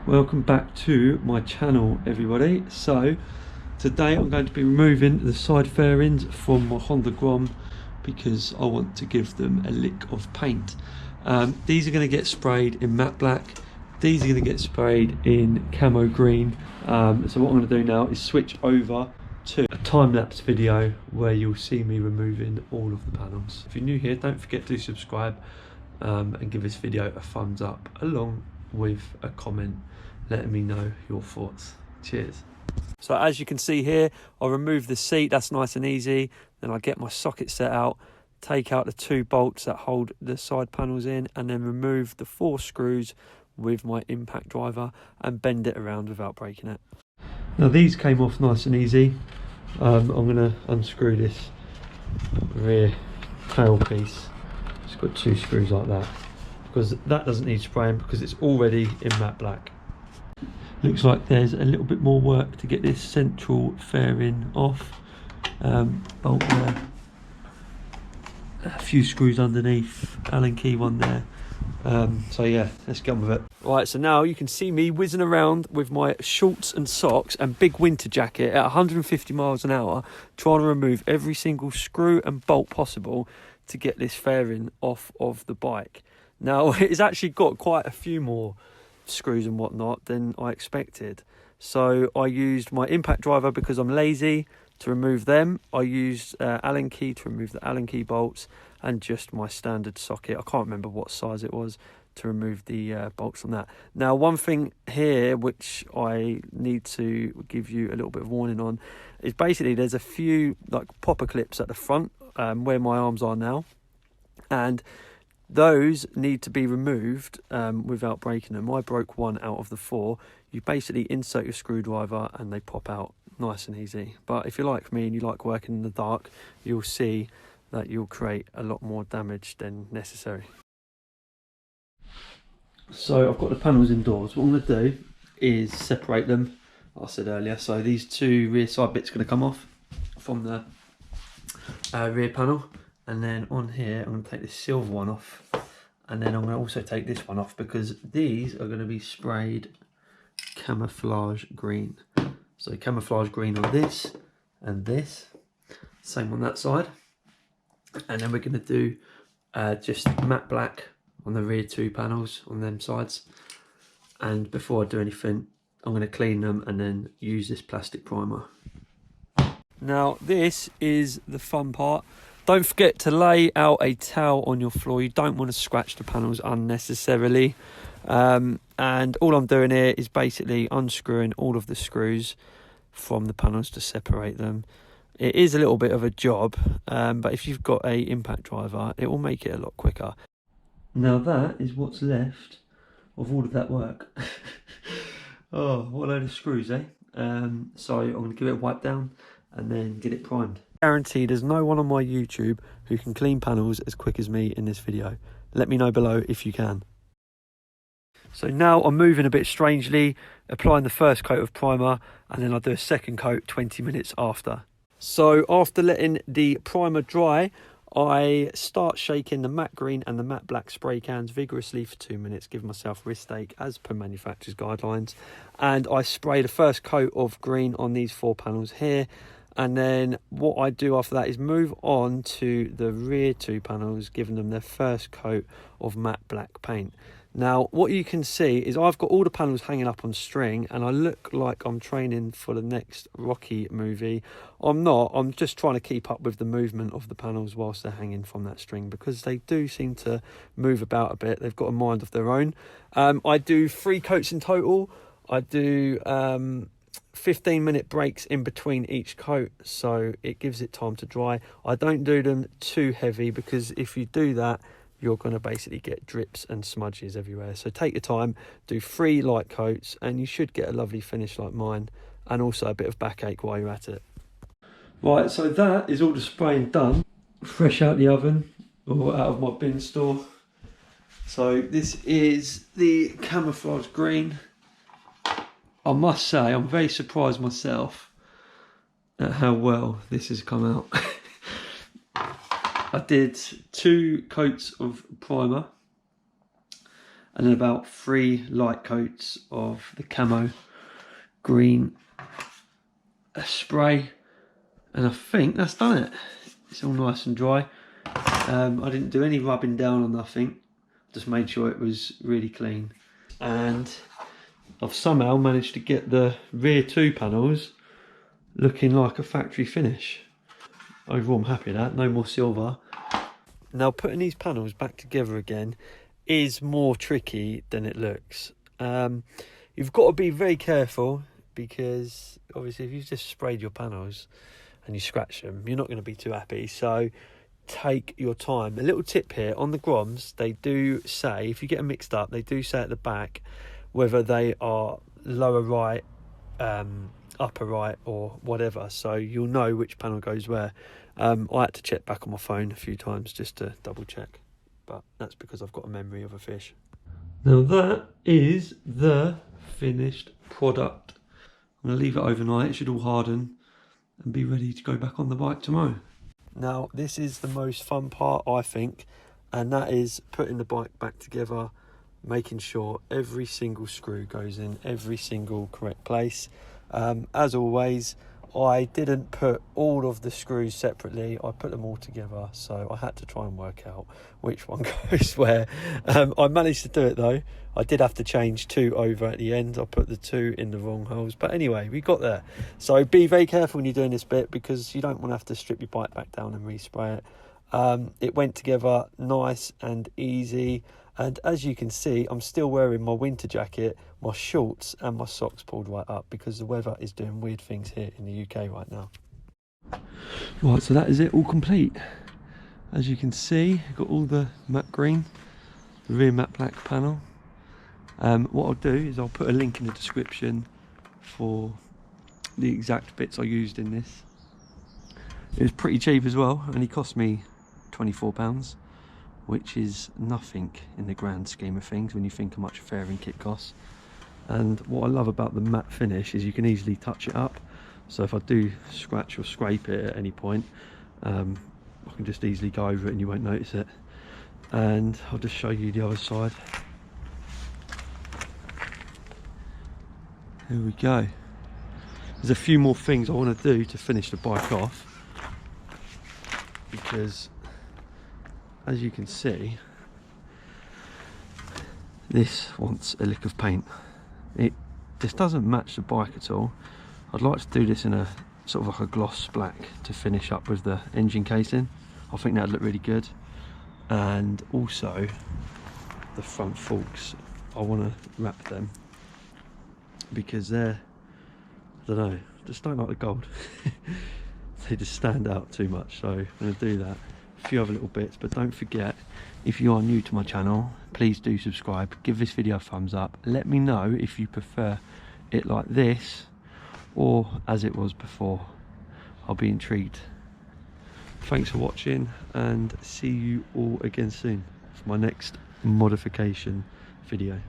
Welcome back to my channel, everybody. So today I'm going to be removing the side fairings from my Honda Grom because I want to give them a lick of paint. These are going to get sprayed in matte black. These are going to get sprayed in camo green. So what I'm going to do now is switch over to a time-lapse video where you'll see me removing all of the panels. If you're new here, don't forget to subscribe and give this video a thumbs up along with a comment letting me know your thoughts. Cheers. So as you can see here, I remove the seat. That's nice and easy. Then I get my socket set out, take out the 2 bolts that hold the side panels in, and then remove the 4 screws with my impact driver and bend it around without breaking it. Now these came off nice and easy. I'm going to unscrew this rear tail piece. It's got 2 screws like that, because that doesn't need spraying because it's already in matte black. Looks like there's a little bit more work to get this central fairing off. Bolt there, a few screws underneath, Allen key one there. So yeah, let's get on with it. Right, so now you can see me whizzing around with my shorts and socks and big winter jacket at 150 miles an hour, trying to remove every single screw and bolt possible to get this fairing off of the bike. Now it's actually got quite a few more screws and whatnot than I expected. So I used my impact driver because I'm lazy to remove them. I used Allen key to remove the Allen key bolts, and just my standard socket, I can't remember what size it was, to remove the bolts from that. Now one thing here which I need to give you a little bit of warning on is basically there's a few like popper clips at the front where my arms are now, and those need to be removed without breaking them. I broke 1 out of the 4. You basically insert your screwdriver and they pop out nice and easy. But if you're like me and you like working in the dark, you'll see that you'll create a lot more damage than necessary. So I've got the panels indoors. What I'm going to do is separate them, like I said earlier. So these 2 rear side bits are going to come off from the rear panel. And then on here, I'm going to take this silver one off. And then I'm going to also take this one off because these are going to be sprayed camouflage green. So camouflage green on this and this. Same on that side. And then we're going to do just matte black on the rear 2 panels on them sides. And before I do anything, I'm going to clean them and then use this plastic primer. Now this is the fun part. Don't forget to lay out a towel on your floor. You don't want to scratch the panels unnecessarily. And all I'm doing here is basically unscrewing all of the screws from the panels to separate them. It is a little bit of a job, but if you've got a impact driver, it will make it a lot quicker. Now that is what's left of all of that work. Oh, what a load of screws, eh? So I'm going to give it a wipe down and then get it primed. Guarantee there's no one on my YouTube who can clean panels as quick as me in this video. Let me know below if you can. So now I'm moving a bit strangely, applying the first coat of primer, and then I'll do a second coat 20 minutes after. So after letting the primer dry, I start shaking the matte green and the matte black spray cans vigorously for 2 minutes, give myself wrist ache as per manufacturer's guidelines. And I spray the first coat of green on these 4 panels here. And then what I do after that is move on to the rear 2 panels, giving them their first coat of matte black paint. Now, what you can see is I've got all the panels hanging up on string, and I look like I'm training for the next Rocky movie. I'm not. I'm just trying to keep up with the movement of the panels whilst they're hanging from that string, because they do seem to move about a bit. They've got a mind of their own. I do 3 coats in total. I do 15-minute breaks in between each coat, so it gives it time to dry. I don't do them too heavy, because if you do that, you're going to basically get drips and smudges everywhere. So take your time, do 3 light coats, and you should get a lovely finish like mine, and also a bit of backache while you're at it. Right, so that is all the spraying done, fresh out the oven or out of my bin store. So this is the camouflage green. I must say, I'm very surprised myself at how well this has come out. I did 2 coats of primer and then about 3 light coats of the Camo green spray, and I think that's done it. It's all nice and dry. I didn't do any rubbing down or nothing, just made sure it was really clean. And I've somehow managed to get the rear 2 panels looking like a factory finish. Overall I'm happy with that, no more silver. Now putting these panels back together again is more tricky than it looks. You've got to be very careful, because obviously if you've just sprayed your panels and you scratch them, you're not going to be too happy. So take your time. A little tip here on the Groms, they do say, if you get them mixed up, they do say at the back whether they are lower right, upper right or whatever, so you'll know which panel goes where. I had to check back on my phone a few times just to double check, but that's because I've got a memory of a fish. Now that is the finished product. I'm going to leave it overnight, it should all harden and be ready to go back on the bike tomorrow. Now this is the most fun part, I think, and that is putting the bike back together, making sure every single screw goes in every single correct place. As always, I didn't put all of the screws separately, I put them all together, so I had to try and work out which one goes where. I managed to do it though. I did have to change 2 over at the end. I put the 2 in the wrong holes, but anyway, we got there. So be very careful when you're doing this bit, because you don't want to have to strip your bike back down and respray it. It went together nice and easy, and as you can see, I'm still wearing my winter jacket, my shorts and my socks pulled right up, because the weather is doing weird things here in the UK right now. Right, so that is it, all complete. As you can see, got all the matte green, the rear matte black panel. What I'll do is I'll put a link in the description for the exact bits I used in this. It was pretty cheap as well, only cost me £24, which is nothing in the grand scheme of things when you think how much a fairing kit costs. And what I love about the matte finish is you can easily touch it up, so if I do scratch or scrape it at any point, I can just easily go over it and you won't notice it. And I'll just show you the other side. Here we go. There's a few more things I want to do to finish the bike off, because as you can see, this wants a lick of paint. It just doesn't match the bike at all. I'd like to do this in a sort of like a gloss black to finish up with the engine casing. I think that'd look really good. And also the front forks, I want to wrap them, because they're, I don't know, just don't like the gold. They just stand out too much, so I'm going to do that. A few other little bits, but don't forget, if you are new to my channel, please do subscribe, give this video a thumbs up, let me know if you prefer it like this or as it was before. I'll be intrigued. Thanks for watching, and see you all again soon for my next modification video.